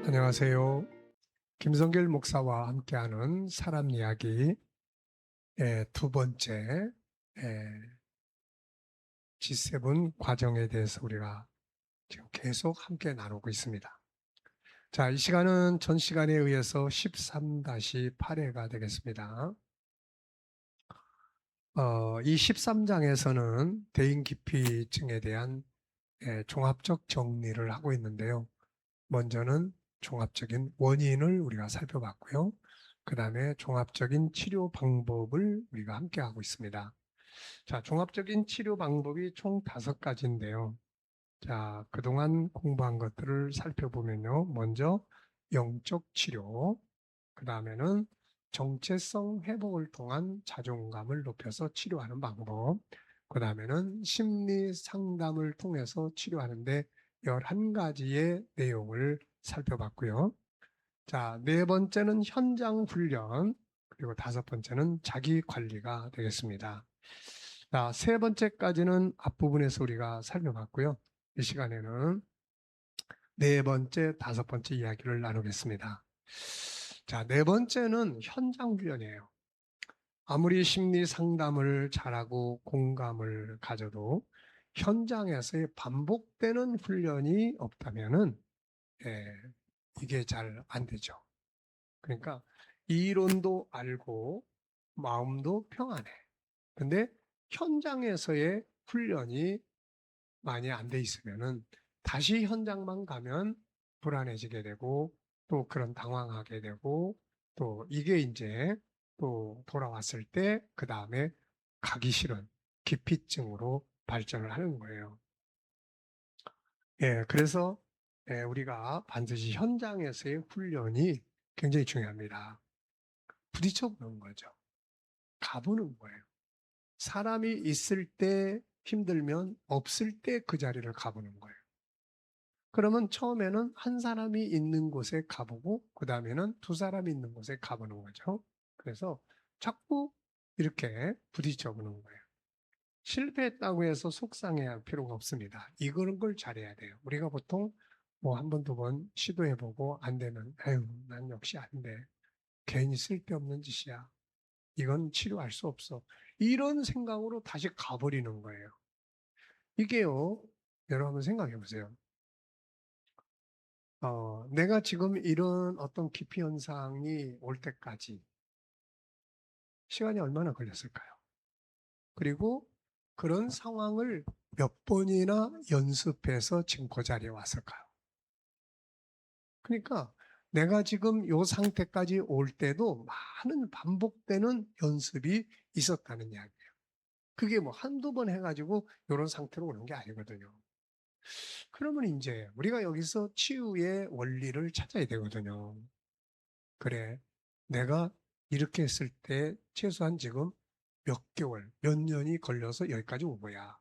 안녕하세요. 김성길 목사와 함께하는 사람 이야기의 두 번째 G7 과정에 대해서 우리가 지금 계속 함께 나누고 있습니다. 자, 이 시간은 전 시간에 의해서 13-8회가 되겠습니다. 이 13장에서는 대인기피증에 대한 종합적 정리를 하고 있는데요. 먼저는 종합적인 원인을 우리가 살펴봤고요. 그 다음에 종합적인 치료 방법을 우리가 함께 하고 있습니다. 자, 종합적인 치료 방법이 총 5가지인데요. 자, 그동안 공부한 것들을 살펴보면요. 먼저 영적 치료, 그 다음에는 정체성 회복을 통한 자존감을 높여서 치료하는 방법, 그 다음에는 심리 상담을 통해서 치료하는데 11가지의 내용을 살펴봤고요. 자, 네 번째는 현장 훈련, 그리고 5번째는 자기 관리가 되겠습니다. 자, 세 번째까지는 앞부분에서 우리가 살펴봤고요. 이 시간에는 네 번째, 5번째 이야기를 나누겠습니다. 자, 네 번째는 현장 훈련이에요. 아무리 심리 상담을 잘하고 공감을 가져도 현장에서의 반복되는 훈련이 없다면은 이게 잘 안 되죠. 그러니까 이론도 알고 마음도 평안해. 근데 현장에서의 훈련이 많이 안 돼 있으면은 다시 현장만 가면 불안해지게 되고 또 그런 당황하게 되고 또 이게 이제 또 돌아왔을 때 그 다음에 가기 싫은 기피증으로 발전을 하는 거예요. 그래서 우리가 반드시 현장에서의 훈련이 굉장히 중요합니다. 부딪혀 보는 거죠. 가보는 거예요. 사람이 있을 때 힘들면 없을 때 그 자리를 가보는 거예요. 그러면 처음에는 한 사람이 있는 곳에 가보고 그 다음에는 두 사람이 있는 곳에 가보는 거죠. 그래서 자꾸 이렇게 부딪혀 보는 거예요. 실패했다고 해서 속상해할 필요가 없습니다. 이런 걸 잘해야 돼요. 우리가 보통 뭐 한 번, 두 번 시도해보고 안 되면 아유, 난 역시 안 돼. 괜히 쓸데없는 짓이야. 이건 치료할 수 없어. 이런 생각으로 다시 가버리는 거예요. 이게요, 여러분 생각해 보세요. 내가 지금 이런 어떤 기피 현상이 올 때까지 시간이 얼마나 걸렸을까요? 그리고 그런 상황을 몇 번이나 연습해서 지금 그 자리에 왔을까요? 그러니까 내가 지금 이 상태까지 올 때도 많은 반복되는 연습이 있었다는 이야기예요. 그게 뭐 한두 번 해가지고 이런 상태로 오는 게 아니거든요. 그러면 이제 우리가 여기서 치유의 원리를 찾아야 되거든요. 그래, 내가 이렇게 했을 때 최소한 지금 몇 개월, 몇 년이 걸려서 여기까지 온 거야.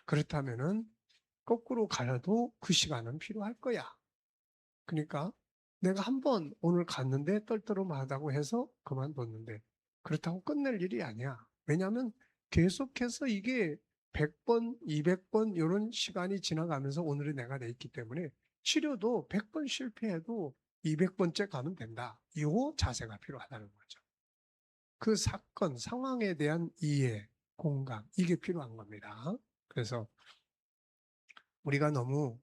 그렇다면은 거꾸로 가도 그 시간은 필요할 거야. 그러니까 내가 한 번 오늘 갔는데 떨떠름하다고 해서 그만뒀는데 그렇다고 끝낼 일이 아니야. 왜냐하면 계속해서 이게 100번, 200번 이런 시간이 지나가면서 오늘의 내가 돼 있기 때문에 치료도 100번 실패해도 200번째 가면 된다. 이 자세가 필요하다는 거죠. 그 사건, 상황에 대한 이해, 공감, 이게 필요한 겁니다. 그래서 우리가 너무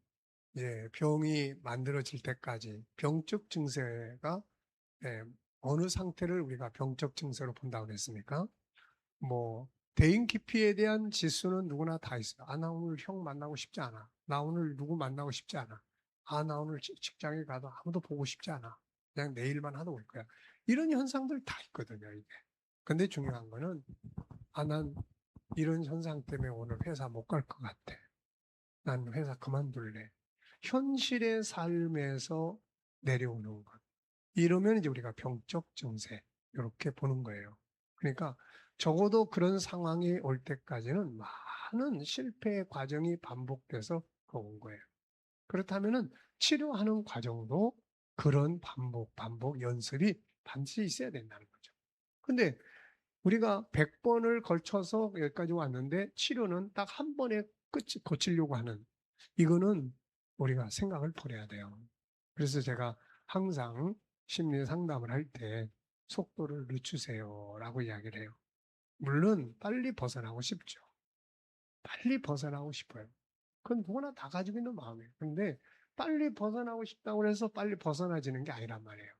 병이 만들어질 때까지 병적 증세가 어느 상태를 우리가 병적 증세로 본다고 그랬습니까? 뭐 대인 기피에 대한 지수는 누구나 다 있어요. 아, 나 오늘 형 만나고 싶지 않아. 나 오늘 누구 만나고 싶지 않아. 아, 나 오늘 직장에 가도 아무도 보고 싶지 않아. 그냥 내일만 하도 올 거야. 이런 현상들 다 있거든요, 이게. 근데 중요한 거는 아, 난 이런 현상 때문에 오늘 회사 못 갈 것 같아. 난 회사 그만둘래. 현실의 삶에서 내려오는 것. 이러면 이제 우리가 병적 증세 이렇게 보는 거예요. 그러니까 적어도 그런 상황이 올 때까지는 많은 실패의 과정이 반복돼서 온 거예요. 그렇다면은 치료하는 과정도 그런 반복 연습이 반드시 있어야 된다는 거죠. 근데 우리가 100번을 걸쳐서 여기까지 왔는데 치료는 딱 한 번에 끝이 고치려고 하는 이거는 우리가 생각을 버려야 돼요. 그래서 제가 항상 심리 상담을 할 때 속도를 늦추세요라고 이야기를 해요. 물론 빨리 벗어나고 싶죠. 빨리 벗어나고 싶어요. 그건 누구나 다 가지고 있는 마음이에요. 근데 빨리 벗어나고 싶다고 해서 빨리 벗어나지는 게 아니란 말이에요.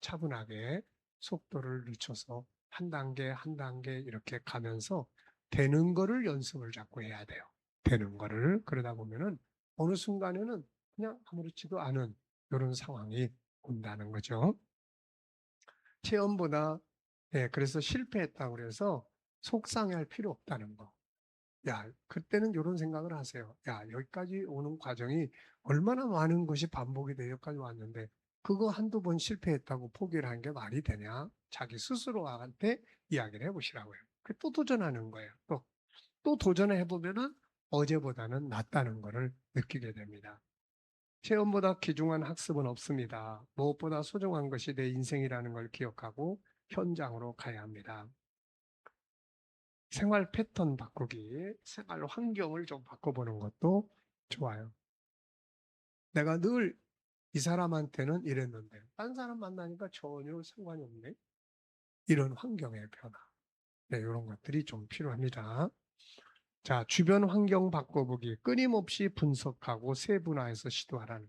차분하게 속도를 늦춰서 한 단계 한 단계 이렇게 가면서 되는 거를 연습을 자꾸 해야 돼요. 되는 거를. 그러다 보면은 어느 순간에는 그냥 아무렇지도 않은 이런 상황이 온다는 거죠. 체험보다 그래서 실패했다고 그래서 속상해할 필요 없다는 거. 야, 그때는 이런 생각을 하세요. 야, 여기까지 오는 과정이 얼마나 많은 것이 반복이 돼 여기까지 왔는데 그거 한두 번 실패했다고 포기를 한 게 말이 되냐? 자기 스스로한테 이야기를 해보시라고요. 또 도전하는 거예요. 또 도전을 해보면은 어제보다는 낫다는 것을 느끼게 됩니다. 체험보다 귀중한 학습은 없습니다. 무엇보다 소중한 것이 내 인생이라는 걸 기억하고 현장으로 가야 합니다. 생활 패턴 바꾸기, 생활 환경을 좀 바꿔보는 것도 좋아요. 내가 늘 이 사람한테는 이랬는데, 딴 사람 만나니까 전혀 상관이 없네. 이런 환경의 변화. 네, 이런 것들이 좀 필요합니다. 자, 주변 환경 바꿔보기, 끊임없이 분석하고 세분화해서 시도하라는.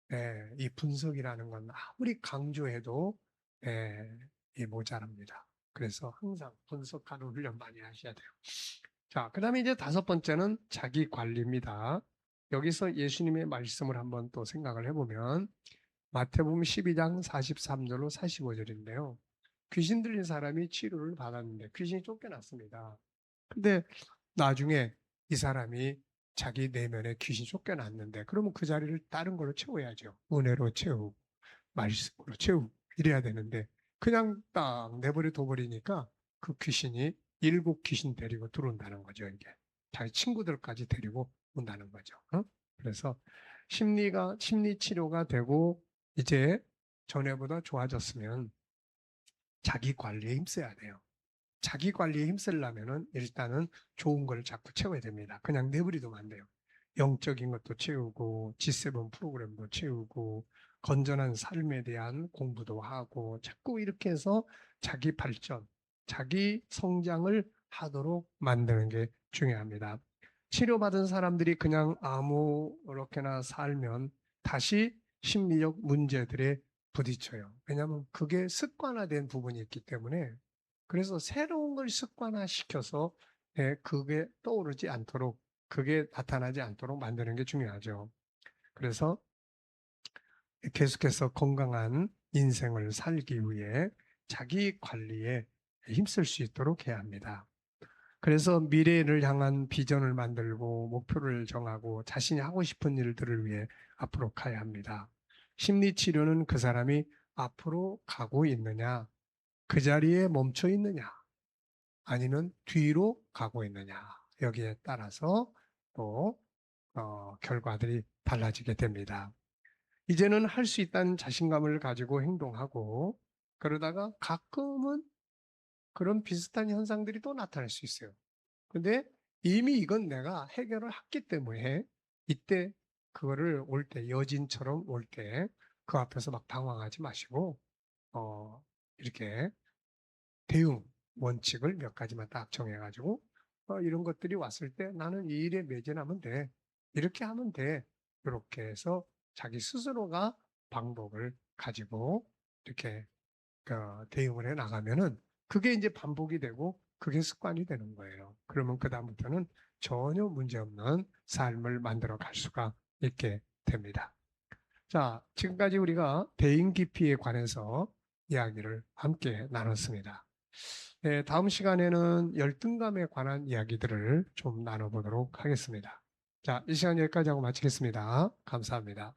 네, 이 분석이라는 건 아무리 강조해도 이 모자랍니다. 그래서 항상 분석하는 훈련 많이 하셔야 돼요. 자, 그 다음에 이제 다섯 번째는 자기 관리입니다. 여기서 예수님의 말씀을 한번 또 생각을 해보면 마태복음 12장 43절로 45절인데요. 귀신 들린 사람이 치료를 받았는데 귀신이 쫓겨났습니다. 근데 나중에 이 사람이 자기 내면에 귀신이 쫓겨났는데 그러면 그 자리를 다른 걸로 채워야죠. 은혜로 채우고 말씀으로 채우고 이래야 되는데 그냥 딱 내버려 둬버리니까 그 귀신이 일곱 귀신 데리고 들어온다는 거죠. 이게 자기 친구들까지 데리고 온다는 거죠. 그래서 심리 치료가 되고 이제 전에보다 좋아졌으면 자기 관리에 힘써야 돼요. 자기 관리에 힘쓰려면은 일단은 좋은 걸 자꾸 채워야 됩니다. 그냥 내버려두면 안 돼요. 영적인 것도 채우고 G7 프로그램도 채우고 건전한 삶에 대한 공부도 하고 자꾸 이렇게 해서 자기 발전, 자기 성장을 하도록 만드는 게 중요합니다. 치료받은 사람들이 그냥 아무렇게나 살면 다시 심리적 문제들에 부딪혀요. 왜냐하면 그게 습관화된 부분이 있기 때문에 그래서 새로운 걸 습관화시켜서 그게 떠오르지 않도록 그게 나타나지 않도록 만드는 게 중요하죠. 그래서 계속해서 건강한 인생을 살기 위해 자기 관리에 힘쓸 수 있도록 해야 합니다. 그래서 미래를 향한 비전을 만들고 목표를 정하고 자신이 하고 싶은 일들을 위해 앞으로 가야 합니다. 심리치료는 그 사람이 앞으로 가고 있느냐, 그 자리에 멈춰 있느냐, 아니면 뒤로 가고 있느냐, 여기에 따라서 또 결과들이 달라지게 됩니다. 이제는 할 수 있다는 자신감을 가지고 행동하고 그러다가 가끔은 그런 비슷한 현상들이 또 나타날 수 있어요. 근데 이미 이건 내가 해결을 했기 때문에 이때 그거를 올 때 여진처럼 올 때 그 앞에서 막 당황하지 마시고 이렇게 대응 원칙을 몇 가지만 딱 정해가지고 이런 것들이 왔을 때 나는 이 일에 매진하면 돼. 이렇게 하면 돼. 이렇게 해서 자기 스스로가 방법을 가지고 이렇게 대응을 해 나가면은 그게 이제 반복이 되고 그게 습관이 되는 거예요. 그러면 그다음부터는 전혀 문제없는 삶을 만들어 갈 수가 있게 됩니다. 자, 지금까지 우리가 대인 기피에 관해서 이야기를 함께 나눴습니다. 네, 다음 시간에는 열등감에 관한 이야기들을 좀 나눠보도록 하겠습니다. 자, 이 시간 여기까지 하고 마치겠습니다. 감사합니다.